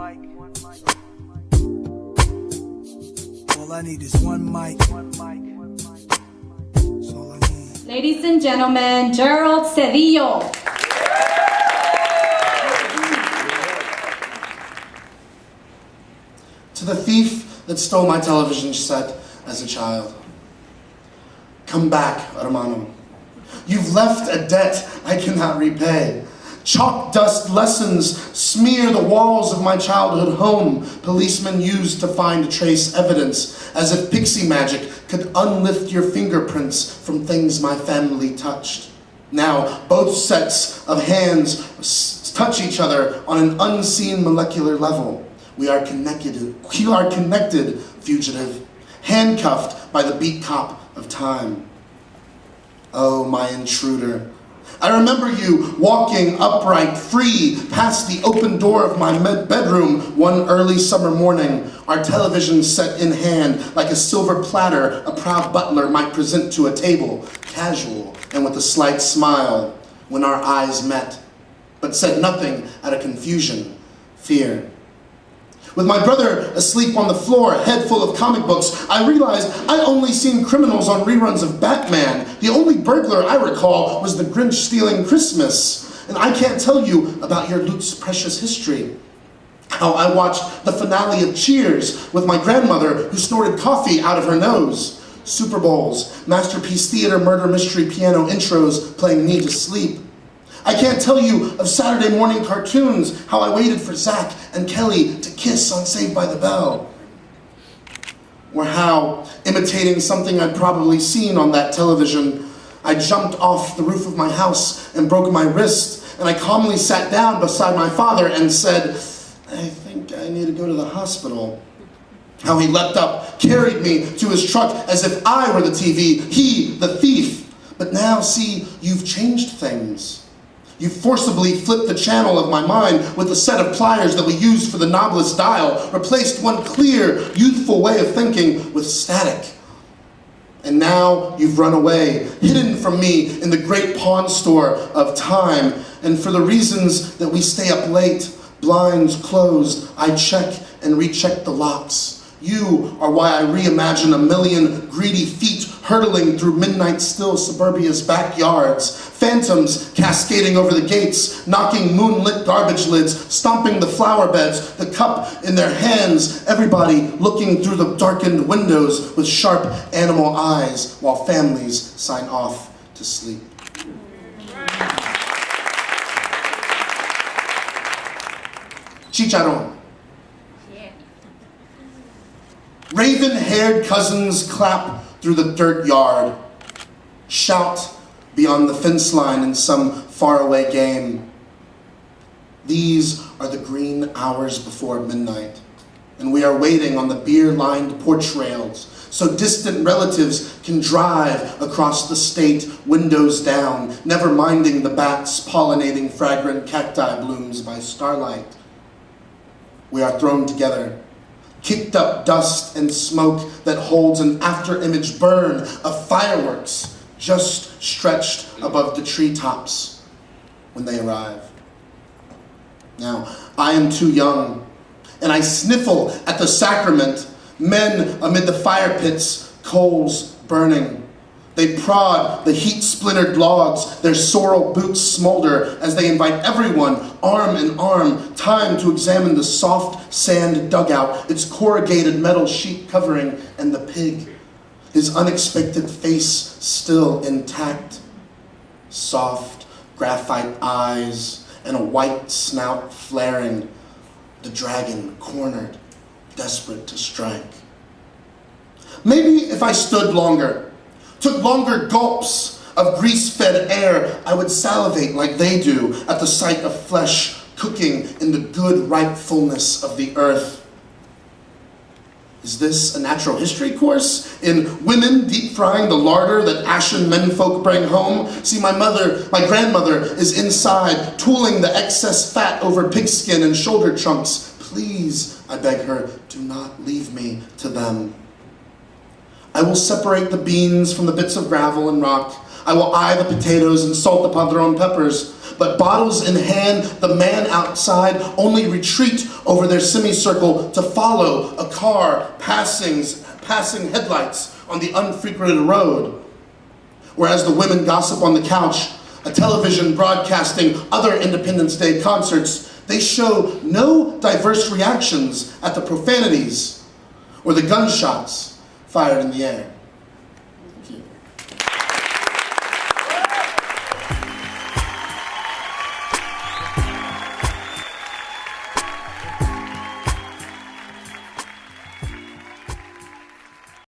All I need is one mic. That's all I need. Ladies and gentlemen, Gerald Cedillo. To the thief that stole my television set as a child. Come back, hermano. You've left a debt I cannot repay. Chalk dust lessons smear the walls of my childhood home. Policemen used to find trace evidence, as if pixie magic could unlift your fingerprints from things my family touched. Now, both sets of hands touch each other on an unseen molecular level. We are connected, fugitive, handcuffed by the beat cop of time. Oh, my intruder. I remember you walking upright, free, past the open door of my bedroom one early summer morning, our television set in hand, like a silver platter a proud butler might present to a table, casual and with a slight smile, when our eyes met, but said nothing out of confusion, fear. With my brother asleep on the floor, head full of comic books, I realized I'd only seen criminals on reruns of Batman. The only burglar I recall was the Grinch stealing Christmas. And I can't tell you about your loot's precious history. How I watched the finale of Cheers with my grandmother who snorted coffee out of her nose. Super Bowls, Masterpiece Theater murder mystery piano intros playing me to sleep. I can't tell you of Saturday morning cartoons, how I waited for Zach and Kelly to kiss on Saved by the Bell. Or how, imitating something I'd probably seen on that television, I jumped off the roof of my house and broke my wrist, and I calmly sat down beside my father and said, I think I need to go to the hospital. How he leapt up, carried me to his truck as if I were the TV, he, the thief. But now, see, you've changed things. You forcibly flipped the channel of my mind with the set of pliers that we used for the knobless dial, replaced one clear, youthful way of thinking with static. And now you've run away, hidden from me in the great pawn store of time. And for the reasons that we stay up late, blinds closed, I check and recheck the locks. You are why I reimagine a million greedy feet hurtling through midnight still suburbia's backyards, phantoms cascading over the gates, knocking moonlit garbage lids, stomping the flower beds, the cup in their hands, everybody looking through the darkened windows with sharp animal eyes while families sign off to sleep. Chicharrón. Raven-haired cousins clap through the dirt yard, shout beyond the fence line in some faraway game. These are the green hours before midnight, and we are waiting on the beer-lined porch rails so distant relatives can drive across the state, windows down, never minding the bats pollinating fragrant cacti blooms by starlight. We are thrown together, kicked up dust and smoke that holds an after-image burn of fireworks just stretched above the treetops when they arrive. Now, I am too young, and I sniffle at the sacrament, men amid the fire pits, coals burning. They prod the heat-splintered logs, their sorrel boots smolder as they invite everyone, arm in arm, time to examine the soft sand dugout, its corrugated metal sheet covering, and the pig, his unexpected face still intact. Soft graphite eyes and a white snout flaring, the dragon cornered, desperate to strike. Maybe if I stood longer, took longer gulps of grease-fed air, I would salivate like they do at the sight of flesh cooking in the good ripe fullness of the earth. Is this a natural history course in women deep-frying the larder that ashen menfolk bring home? See, my grandmother is inside, tooling the excess fat over pigskin and shoulder chunks. Please, I beg her, do not leave me to them. I will separate the beans from the bits of gravel and rock. I will eye the potatoes and salt the padron peppers. but bottles in hand, the man outside only retreat over their semicircle to follow a car passing headlights on the unfrequented road. Whereas the women gossip on the couch, a television broadcasting other Independence Day concerts, they show no diverse reactions at the profanities or the gunshots fired in the air.